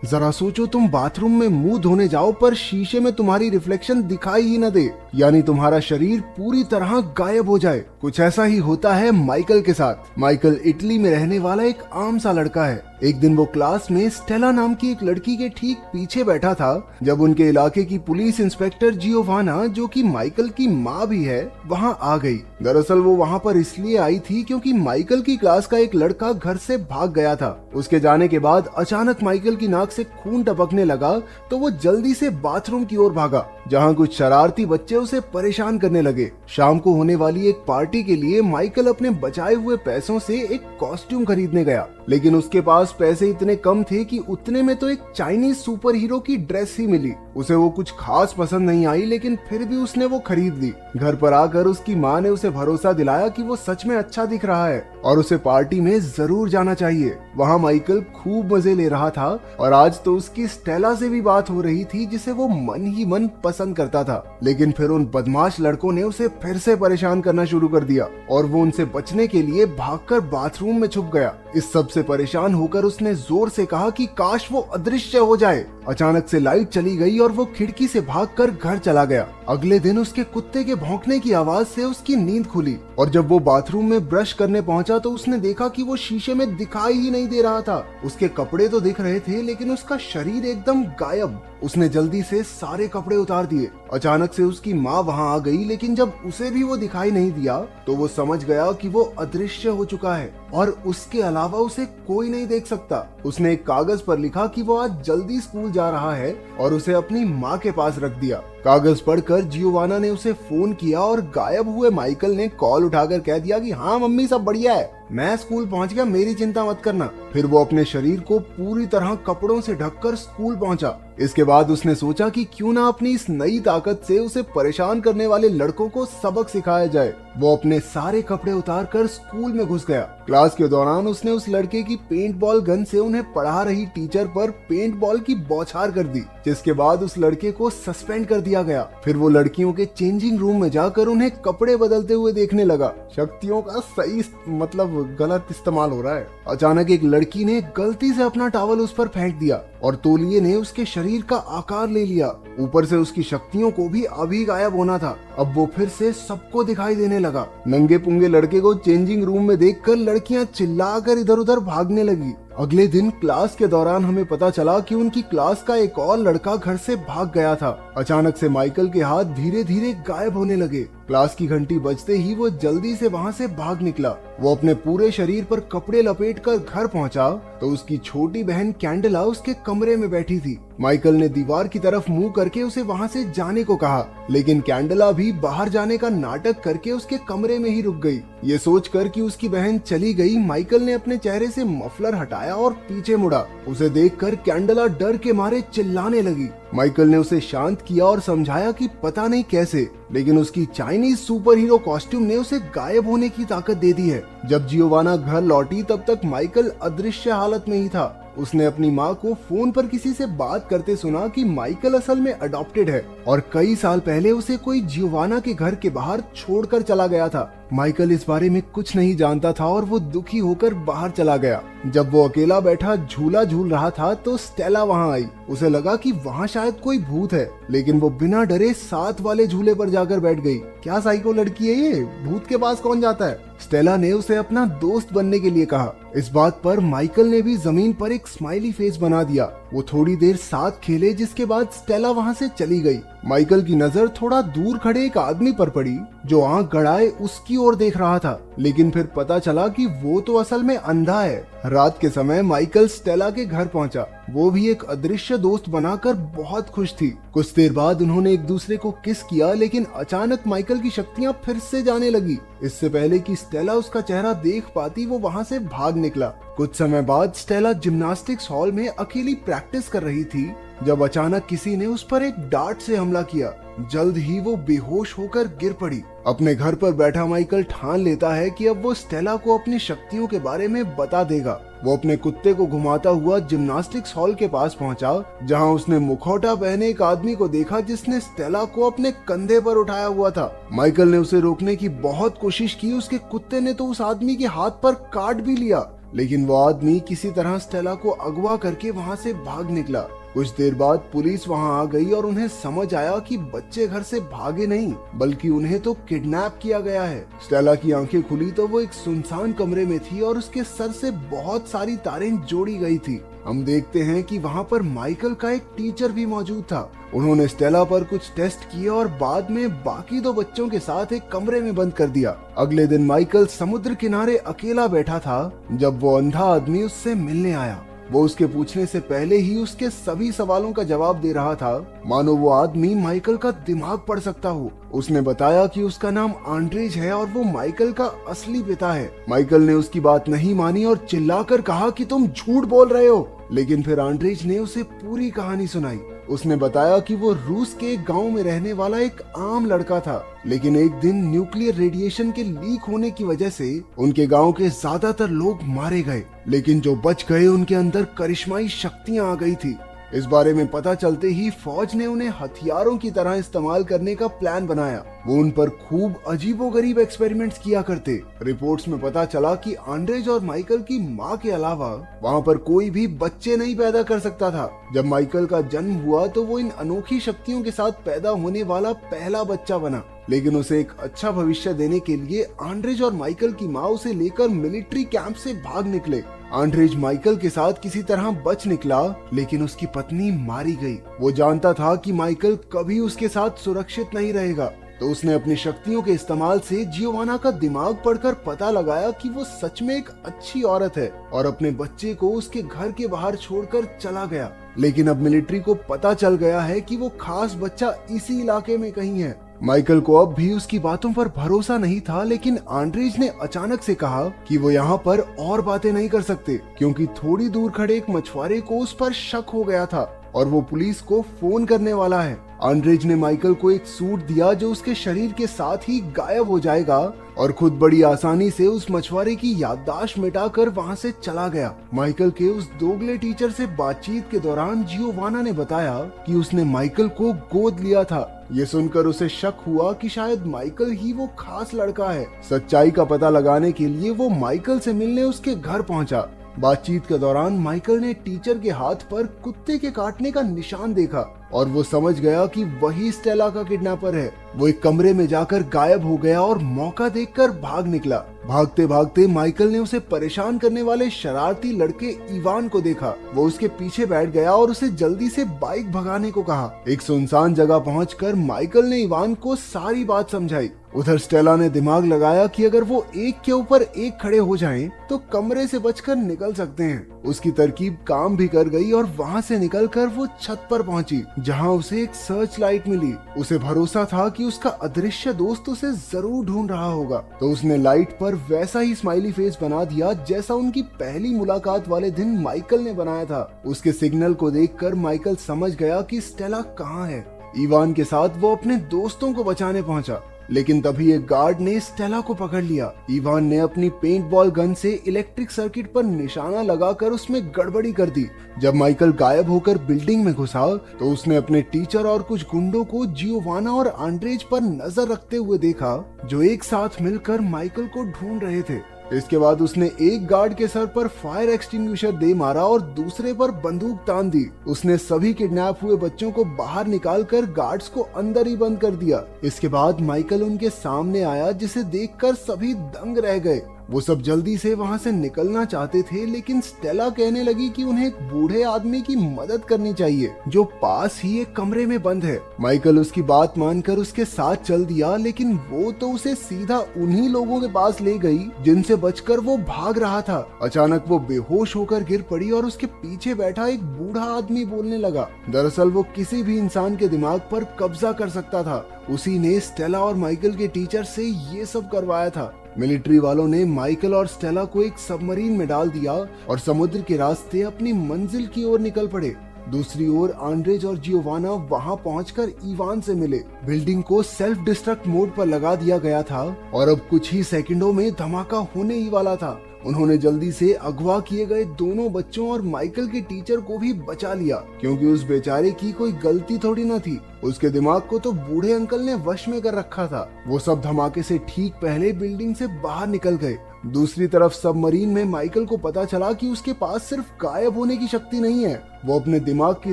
जरा सोचो, तुम बाथरूम में मुंह धोने जाओ पर शीशे में तुम्हारी रिफ्लेक्शन दिखाई ही न दे, यानी तुम्हारा शरीर पूरी तरह गायब हो जाए। कुछ ऐसा ही होता है माइकल के साथ। माइकल इटली में रहने वाला एक आम सा लड़का है। एक दिन वो क्लास में स्टेला नाम की एक लड़की के ठीक पीछे बैठा था जब उनके इलाके की पुलिस इंस्पेक्टर जियोवाना, जो कि माइकल की माँ भी है, वहाँ आ गई। दरअसल वो वहाँ पर इसलिए आई थी क्योंकि माइकल की क्लास का एक लड़का घर से भाग गया था। उसके जाने के बाद अचानक माइकल की नाक से खून टपकने लगा तो वो जल्दी से बाथरूम की ओर भागा, जहाँ कुछ शरारती बच्चे उसे परेशान करने लगे। शाम को होने वाली एक पार्टी के लिए माइकल अपने बचाए हुए पैसों से एक कॉस्ट्यूम खरीदने गया, लेकिन उसके पास पैसे इतने कम थे कि उतने में तो एक चाइनीज सुपर हीरो की ड्रेस ही मिली। उसे वो कुछ खास पसंद नहीं आई, लेकिन फिर भी उसने वो खरीद ली। घर पर आकर उसकी माँ ने उसे भरोसा दिलाया कि वो सच में अच्छा दिख रहा है और उसे पार्टी में जरूर जाना चाहिए। वहाँ माइकल खूब मजे ले रहा था और आज तो उसकी स्टेला से भी बात हो रही थी, जिसे वो मन ही मन पसंद करता था। लेकिन फिर उन बदमाश लड़कों ने उसे फिर से परेशान करना शुरू कर दिया और वो उनसे बचने के लिए भागकर बाथरूम में छुप गया। इस सब से परेशान होकर उसने जोर से कहा कि काश वो अदृश्य हो जाए। अचानक से लाइट चली गई और वो खिड़की से भागकर घर चला गया। अगले दिन उसके कुत्ते के भौंकने की आवाज से उसकी नींद खुली और जब वो बाथरूम में ब्रश करने पहुंचा तो उसने देखा कि वो शीशे में दिखाई ही नहीं दे रहा था। उसके कपड़े तो दिख रहे थे लेकिन उसका शरीर एकदम गायब। उसने जल्दी से सारे कपड़े उतार दिए। अचानक से उसकी माँ वहाँ आ गई, लेकिन जब उसे भी वो दिखाई नहीं दिया तो वो समझ गया कि वो अदृश्य हो चुका है और उसके अलावा उसे कोई नहीं देख सकता। उसने एक कागज पर लिखा कि वो आज जल्दी स्कूल जा रहा है और उसे अपनी माँ के पास रख दिया। कागज पढ़कर जियोवाना ने उसे फोन किया और गायब हुए माइकल ने कॉल उठाकर कह दिया कि हाँ मम्मी, सब बढ़िया है, मैं स्कूल पहुंच गया, मेरी चिंता मत करना। फिर वो अपने शरीर को पूरी तरह कपड़ों से ढककर स्कूल पहुंचा। इसके बाद उसने सोचा कि क्यों ना अपनी इस नई ताकत से उसे परेशान करने वाले लड़कों को सबक सिखाया जाए। वो अपने सारे कपड़े उतारकर स्कूल में घुस गया। क्लास के दौरान उसने उस लड़के की पेंट बॉल गन से उन्हें पढ़ा रही टीचर पर पेंट बॉल की बौछार कर दी, जिसके बाद उस लड़के को सस्पेंड कर दिया गया। फिर वो लड़कियों के चेंजिंग रूम में जाकर उन्हें कपड़े बदलते हुए देखने लगा। शक्तियों का सही मतलब गलत इस्तेमाल हो रहा है। अचानक एक लड़की ने गलती से अपना टॉवल उस पर फेंक दिया और तौलिए ने उसके शरीर का आकार ले लिया। ऊपर से उसकी शक्तियों को भी अभी गायब होना था। अब वो फिर से सबको दिखाई देने लगा। नंगे पुंगे लड़के को चेंजिंग रूम में देखकर लड़कियां चिल्लाकर इधर उधर भागने लगी। अगले दिन क्लास के दौरान हमें पता चला कि उनकी क्लास का एक और लड़का घर से भाग गया था। अचानक से माइकल के हाथ धीरे धीरे गायब होने लगे। क्लास की घंटी बजते ही वो जल्दी से वहाँ से भाग निकला। वो अपने पूरे शरीर पर कपड़े लपेटकर घर पहुँचा तो उसकी छोटी बहन कैंडला उसके कमरे में बैठी थी। माइकल ने दीवार की तरफ मुंह करके उसे वहाँ से जाने को कहा, लेकिन कैंडला भी बाहर जाने का नाटक करके उसके कमरे में ही रुक गई। ये सोचकर कि उसकी बहन चली गई, माइकल ने अपने चेहरे से मफलर हटाया और पीछे मुड़ा। उसे देखकर कैंडला डर के मारे चिल्लाने लगी। माइकल ने उसे शांत किया और समझाया कि पता नहीं कैसे, लेकिन उसकी चाइनीज सुपर हीरो कॉस्ट्यूम ने उसे गायब होने की ताकत दे दी है। जब जियोवाना घर लौटी तब तक माइकल अदृश्य हालत में ही था। उसने अपनी माँ को फोन पर किसी से बात करते सुना कि माइकल असल में अडॉप्टेड है और कई साल पहले उसे कोई जियोवाना के घर के बाहर छोड़कर चला गया था। माइकल इस बारे में कुछ नहीं जानता था और वो दुखी होकर बाहर चला गया। जब वो अकेला बैठा झूला झूल रहा था तो स्टेला वहाँ आई। उसे लगा कि वहाँ शायद कोई भूत है, लेकिन वो बिना डरे साथ वाले झूले पर जाकर बैठ गई। क्या साइको लड़की है ये, भूत के पास कौन जाता है। स्टेला ने उसे अपना दोस्त बनने के लिए कहा। इस बात पर माइकल ने भी जमीन पर एक स्माइली फेस बना दिया। वो थोड़ी देर साथ खेले, जिसके बाद स्टेला वहाँ से चली गई। माइकल की नजर थोड़ा दूर खड़े एक आदमी पर पड़ी जो आंख गड़ाए उसकी ओर देख रहा था, लेकिन फिर पता चला कि वो तो असल में अंधा है। रात के समय माइकल स्टेला के घर पहुंचा। वो भी एक अदृश्य दोस्त बनाकर बहुत खुश थी। कुछ देर बाद उन्होंने एक दूसरे को किस किया, लेकिन अचानक माइकल की शक्तियां फिर से जाने लगी। इससे पहले कि स्टेला उसका चेहरा देख पाती वो वहाँ से भाग निकला। कुछ समय बाद स्टेला जिम्नास्टिक्स हॉल में अकेली प्रैक्टिस कर रही थी जब अचानक किसी ने उस पर एक डार्ट से हमला किया। जल्द ही वो बेहोश होकर गिर पड़ी। अपने घर पर बैठा माइकल ठान लेता है कि अब वो स्टेला को अपनी शक्तियों के बारे में बता देगा। वो अपने कुत्ते को घुमाता हुआ जिम्नास्टिक्स हॉल के पास पहुंचा, जहां उसने मुखौटा पहने एक आदमी को देखा जिसने स्टेला को अपने कंधे पर उठाया हुआ था। माइकल ने उसे रोकने की बहुत कोशिश की। उसके कुत्ते ने तो उस आदमी के हाथ पर काट भी लिया। लेकिन वो आदमी किसी तरह स्टेला को अगवा करके वहाँ से भाग निकला। कुछ देर बाद पुलिस वहां आ गई और उन्हें समझ आया कि बच्चे घर से भागे नहीं बल्कि उन्हें तो किडनैप किया गया है। स्टेला की आंखें खुली तो वो एक सुनसान कमरे में थी और उसके सर से बहुत सारी तारें जोड़ी गई थी। हम देखते हैं कि वहां पर माइकल का एक टीचर भी मौजूद था। उन्होंने स्टेला पर कुछ टेस्ट किए और बाद में बाकी 2 बच्चों के साथ एक कमरे में बंद कर दिया। अगले दिन माइकल समुद्र किनारे अकेला बैठा था जब वो अंधा आदमी उससे मिलने आया। वो उसके पूछने से पहले ही उसके सभी सवालों का जवाब दे रहा था, मानो वो आदमी माइकल का दिमाग पढ़ सकता हो। उसने बताया कि उसका नाम आंड्रेज है और वो माइकल का असली पिता है। माइकल ने उसकी बात नहीं मानी और चिल्लाकर कहा कि तुम झूठ बोल रहे हो। लेकिन फिर आंड्रेज ने उसे पूरी कहानी सुनाई। उसने बताया कि वो रूस के एक गांव में रहने वाला एक आम लड़का था, लेकिन एक दिन न्यूक्लियर रेडिएशन के लीक होने की वजह से उनके गांव के ज्यादातर लोग मारे गए, लेकिन जो बच गए उनके अंदर करिश्माई शक्तियां आ गई थी। इस बारे में पता चलते ही फौज ने उन्हें हथियारों की तरह इस्तेमाल करने का प्लान बनाया। वो उन पर खूब अजीबोगरीब एक्सपेरिमेंट्स किया करते। रिपोर्ट्स में पता चला कि आंड्रेज और माइकल की मां के अलावा वहां पर कोई भी बच्चे नहीं पैदा कर सकता था। जब माइकल का जन्म हुआ तो वो इन अनोखी शक्तियों के साथ पैदा होने वाला पहला बच्चा बना, लेकिन उसे एक अच्छा भविष्य देने के लिए आंड्रेज और माइकल की माँ उसे लेकर मिलिट्री कैंप से भाग निकले। आंड्रेज माइकल के साथ किसी तरह बच निकला, लेकिन उसकी पत्नी मारी गई। वो जानता था कि माइकल कभी उसके साथ सुरक्षित नहीं रहेगा, तो उसने अपनी शक्तियों के इस्तेमाल से जियोवाना का दिमाग पढ़कर पता लगाया कि वो सच में एक अच्छी औरत है और अपने बच्चे को उसके घर के बाहर छोड़कर चला गया। लेकिन अब मिलिट्री को पता चल गया है कि वो खास बच्चा इसी इलाके में कहीं है। माइकल को अब भी उसकी बातों पर भरोसा नहीं था, लेकिन आंड्रेज ने अचानक से कहा कि वो यहाँ पर और बातें नहीं कर सकते क्योंकि थोड़ी दूर खड़े एक मछुआरे को उस पर शक हो गया था और वो पुलिस को फोन करने वाला है। आंड्रेज ने माइकल को एक सूट दिया जो उसके शरीर के साथ ही गायब हो जाएगा और खुद बड़ी आसानी से उस मछुआरे की याददाश्त मिटाकर वहां से चला गया। माइकल के उस दोगले टीचर से बातचीत के दौरान जियोवाना ने बताया कि उसने माइकल को गोद लिया था। ये सुनकर उसे शक हुआ कि शायद माइकल ही वो खास लड़का है। सच्चाई का पता लगाने के लिए वो माइकल से मिलने उसके घर पहुंचा। बातचीत के दौरान माइकल ने टीचर के हाथ पर कुत्ते के काटने का निशान देखा और वो समझ गया कि वही स्टेला का किडनैपर है। वो एक कमरे में जाकर गायब हो गया और मौका देखकर भाग निकला। भागते भागते माइकल ने उसे परेशान करने वाले शरारती लड़के इवान को देखा। वो उसके पीछे बैठ गया और उसे जल्दी से बाइक भगाने को कहा। एक सुनसान जगह पहुंचकर माइकल ने इवान को सारी बात समझाई। उधर स्टेला ने दिमाग लगाया कि अगर वो एक के ऊपर एक खड़े हो जाएं, तो कमरे से बचकर निकल सकते हैं। उसकी तरकीब काम भी कर गई और वहां से निकलकर वो छत पर पहुंची, जहां उसे एक सर्च लाइट मिली। उसे भरोसा था कि उसका अदृश्य दोस्त उसे जरूर ढूंढ रहा होगा, तो उसने लाइट पर वैसा ही स्माइली फेस बना दिया जैसा उनकी पहली मुलाकात वाले दिन माइकल ने बनाया था। उसके सिग्नल को देखकर माइकल समझ गया कि स्टेला कहाँ है। इवान के साथ वो अपने दोस्तों को बचाने पहुंचा, लेकिन तभी एक गार्ड ने स्टेला को पकड़ लिया। इवान ने अपनी पेंट बॉल गन से इलेक्ट्रिक सर्किट पर निशाना लगाकर उसमें गड़बड़ी कर दी। जब माइकल गायब होकर बिल्डिंग में घुसा तो उसने अपने टीचर और कुछ गुंडों को जियोवाना और आंड्रेज पर नजर रखते हुए देखा, जो एक साथ मिलकर माइकल को ढूंढ रहे थे। इसके बाद उसने एक गार्ड के सर पर फायर एक्सटिंग्विशर दे मारा और दूसरे पर बंदूक तान दी। उसने सभी किडनैप हुए बच्चों को बाहर निकालकर गार्ड्स को अंदर ही बंद कर दिया। इसके बाद माइकल उनके सामने आया, जिसे देखकर सभी दंग रह गए। वो सब जल्दी से वहां से निकलना चाहते थे, लेकिन स्टेला कहने लगी कि उन्हें एक बूढ़े आदमी की मदद करनी चाहिए जो पास ही एक कमरे में बंद है। माइकल उसकी बात मानकर उसके साथ चल दिया, लेकिन वो तो उसे सीधा उन्हीं लोगों के पास ले गई जिनसे बचकर वो भाग रहा था। अचानक वो बेहोश होकर गिर पड़ी और उसके पीछे बैठा एक बूढ़ा आदमी बोलने लगा। दरअसल वो किसी भी इंसान के दिमाग पर कब्जा कर सकता था। उसी ने स्टेला और माइकल के टीचर से ये सब करवाया था। मिलिट्री वालों ने माइकल और स्टेला को एक सबमरीन में डाल दिया और समुद्र के रास्ते अपनी मंजिल की ओर निकल पड़े। दूसरी ओर आंड्रेज और जियोवाना वहां पहुंचकर इवान से मिले। बिल्डिंग को सेल्फ डिस्ट्रक्ट मोड पर लगा दिया गया था और अब कुछ ही सेकंडों में धमाका होने ही वाला था। उन्होंने जल्दी से अगवा किए गए दोनों बच्चों और माइकल के टीचर को भी बचा लिया, क्योंकि उस बेचारे की कोई गलती थोड़ी न थी। उसके दिमाग को तो बूढ़े अंकल ने वश में कर रखा था। वो सब धमाके से ठीक पहले बिल्डिंग से बाहर निकल गए दूसरी तरफ सबमरीन में माइकल को पता चला कि उसके पास सिर्फ गायब होने की शक्ति नहीं है, वो अपने दिमाग की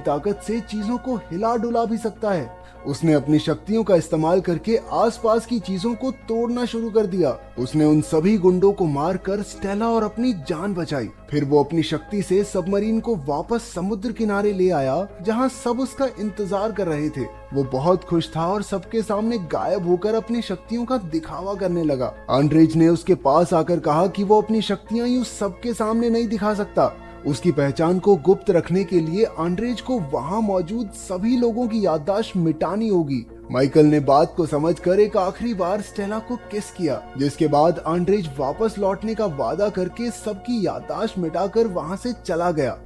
ताकत से चीजों को हिला डुला भी सकता है। उसने अपनी शक्तियों का इस्तेमाल करके आसपास की चीजों को तोड़ना शुरू कर दिया। उसने उन सभी गुंडों को मारकर स्टेला और अपनी जान बचाई। फिर वो अपनी शक्ति से सबमरीन को वापस समुद्र किनारे ले आया, जहां सब उसका इंतजार कर रहे थे। वो बहुत खुश था और सबके सामने गायब होकर अपनी शक्तियों का दिखावा करने लगा। आंद्रेज ने उसके पास आकर कहा कि वो अपनी शक्तियां यूं सबके सामने नहीं दिखा सकता। उसकी पहचान को गुप्त रखने के लिए आंद्रेज को वहां मौजूद सभी लोगों की याददाश्त मिटानी होगी। माइकल ने बात को समझकर एक आखिरी बार स्टेला को किस किया, जिसके बाद आंद्रेज वापस लौटने का वादा करके सबकी याददाश्त मिटाकर वहां से चला गया।